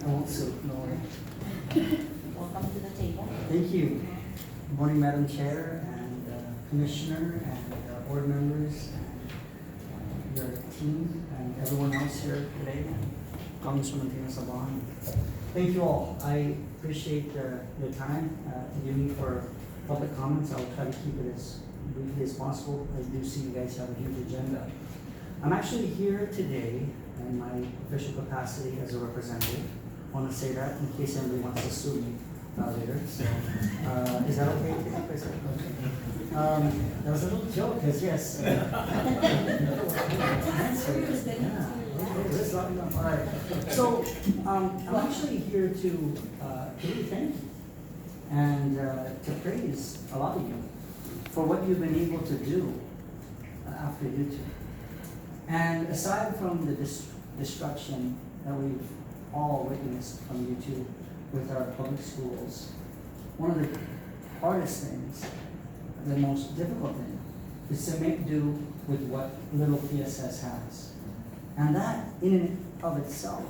I won't sue, no worry. Welcome to the table. Thank you. Good morning, Madam Chair and Commissioner and board members and your team and everyone else here today. Congresswoman Tina Saban. Thank you all. I appreciate your time to give me for public comments. I'll try to keep it as briefly as possible. I do see you guys have a huge agenda. I'm actually here today in my official capacity as a representative. I want to say that in case anybody wants to sue me later. So, is that okay? That was a little joke, because yes. All right. So I'm actually here to really thank you and to praise a lot of you for what you've been able to do after YouTube. And aside from the destruction that we've all witnessed from YouTube with our public schools, one of the hardest things, the most difficult thing, is to make do with what little PSS has. And that, in and of itself,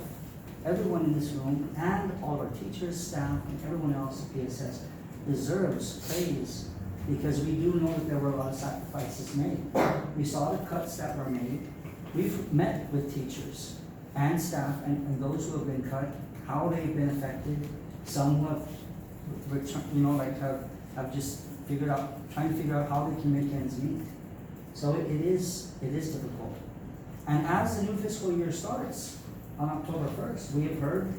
everyone in this room and all our teachers, staff, and everyone else at PSS deserves praise, because we do know that there were a lot of sacrifices made. We saw the cuts that were made. We've met with teachers and staff and those who have been cut, how they've been affected. Some who have returned, have just trying to figure out how they can make ends meet. So it is difficult. And as the new fiscal year starts on October 1st, we have heard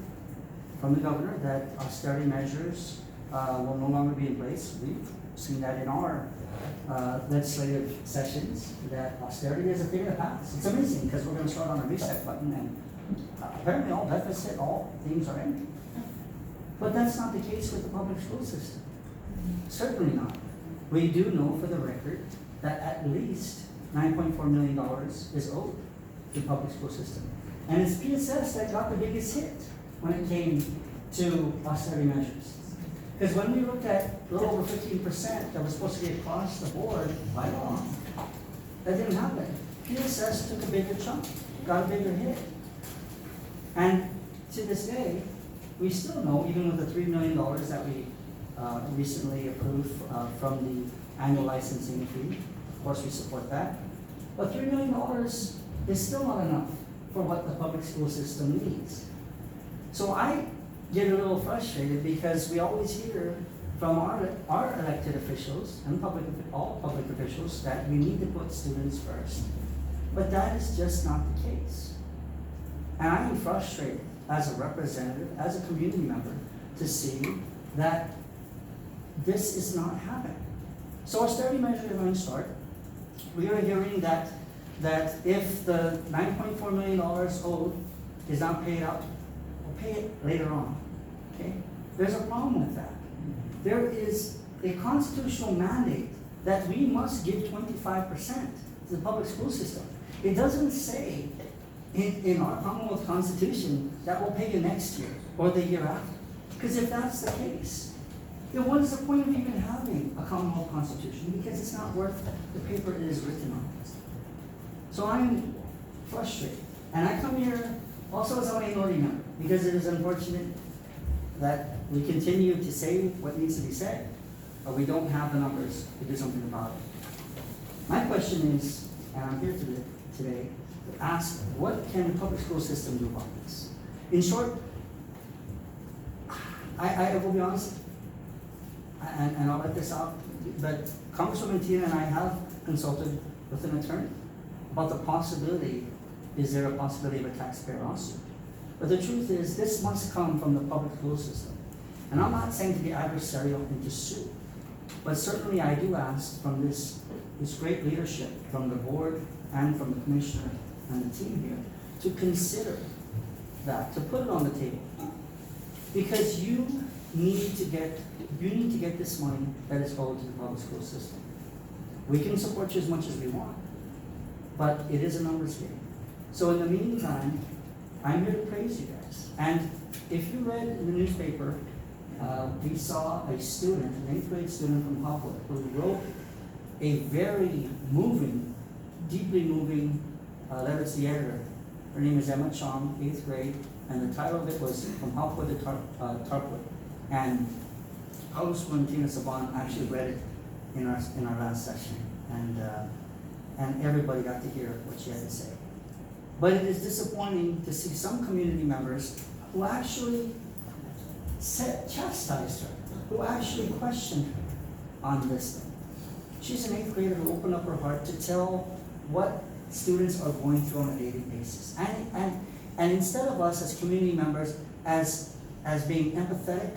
from the governor that austerity measures will no longer be in place. We've seen that in our legislative sessions, that austerity is a thing of the past. It's amazing, because we're going to start on a reset button, and apparently all deficit, all things are empty. But that's not the case with the public school system. Certainly not. We do know for the record that at least $9.4 million is owed to the public school system. And it's PSS that got the biggest hit when it came to austerity measures. Because when we looked at a little over 15% that was supposed to be across the board by law, that didn't happen. PSS took a bigger chunk, got a bigger hit. And to this day, we still know, even with the $3 million that we recently approved from the annual licensing fee, of course we support that, but $3 million is still not enough for what the public school system needs. So I get a little frustrated, because we always hear from our elected officials and all public officials that we need to put students first. But that is just not the case. And I am frustrated as a representative, as a community member, to see that this is not happening. So austerity measures are going to start. We are hearing that if the $9.4 million owed is not paid out, we'll pay it later on. Okay? There's a problem with that. There is a constitutional mandate that we must give 25% to the public school system. It doesn't say in our Commonwealth Constitution that we'll pay you next year or the year after. Because if that's the case, then what is the point of even having a Commonwealth Constitution? Because it's not worth the paper it is written on. So I'm frustrated. And I come here also as a minority member, because it is unfortunate that we continue to say what needs to be said, but we don't have the numbers to do something about it. My question is, and I'm here today to ask, what can the public school system do about this? In short, I will be honest, and I'll let this out, but Congresswoman Tina and I have consulted with an attorney about the possibility, is there a possibility of a taxpayer lawsuit? But the truth is, this must come from the public school system. And I'm not saying to be adversarial and to sue, but certainly I do ask from this great leadership from the board and from the commissioner and the team here to consider that, to put it on the table. Because you need to get this money that is owed to the public school system. We can support you as much as we want, but it is a numbers game. So in the meantime, I'm here to praise you guys. And if you read in the newspaper, we saw a student, an 8th grade student from Poplar, who wrote a very moving, deeply moving letter to the editor. Her name is Emma Chong, 8th grade, And the title of it was From Hopwood to Tarpwood. And Congresswoman Tina Saban actually read it in our last session. And everybody got to hear what she had to say. But it is disappointing to see some community members who actually chastised her, who actually questioned her on this thing. She's an 8th grader who opened up her heart to tell what students are going through on a daily basis. And instead of us as community members, as being empathetic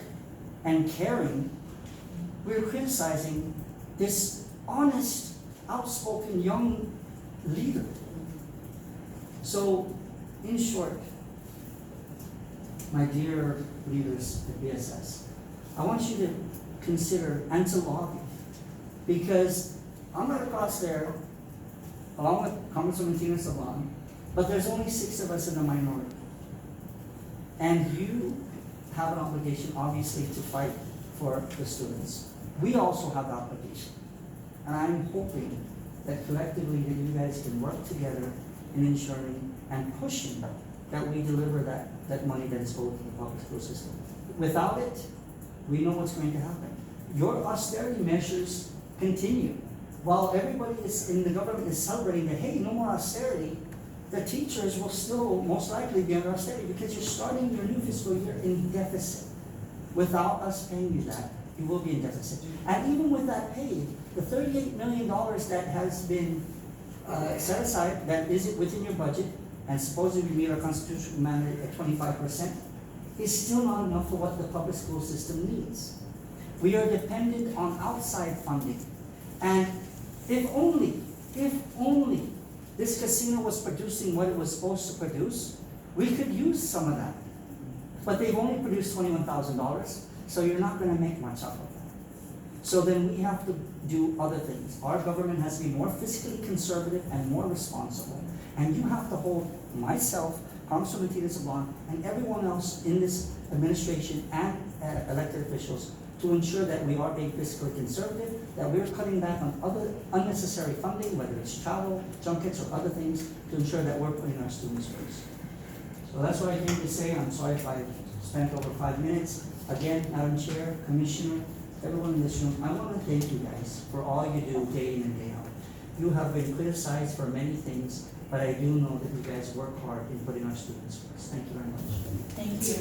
and caring, we're criticizing this honest, outspoken young leader. So, in short, my dear leaders at PSS, I want you to consider and to lobby, because I'm right across there, along with Congresswoman Tina Saban, but there's only 6 of us in the minority. And you have an obligation, obviously, to fight for the students. We also have the obligation. And I'm hoping that collectively that you guys can work together in ensuring and pushing that we deliver that money that is owed to the public school system. Without it, we know what's going to happen. Your austerity measures continue. While everybody in the government is celebrating that, hey, no more austerity, the teachers will still most likely be under austerity because you're starting your new fiscal year in deficit. Without us paying you that, you will be in deficit. And even with that paid, the $38 million that has been set aside, that is within your budget, and supposedly meet our constitutional mandate at 25%, is still not enough for what the public school system needs. We are dependent on outside funding. And if only this casino was producing what it was supposed to produce, we could use some of that. But they've only produced $21,000, so you're not going to make much off of that. So then we have to do other things. Our government has to be more fiscally conservative and more responsible. And you have to hold myself, Congresswoman Tina Saban, and everyone else in this administration and elected officials to ensure that we are being fiscally conservative, that we're cutting back on other unnecessary funding, whether it's travel, junkets, or other things, to ensure that we're putting our students first. So that's what I came to say. I'm sorry if I spent over 5 minutes. Again, Madam Chair, Commissioner, everyone in this room, I want to thank you guys for all you do day in and day out. You have been criticized for many things, but I do know that you guys work hard in putting our students first. Thank you very much. Thank you.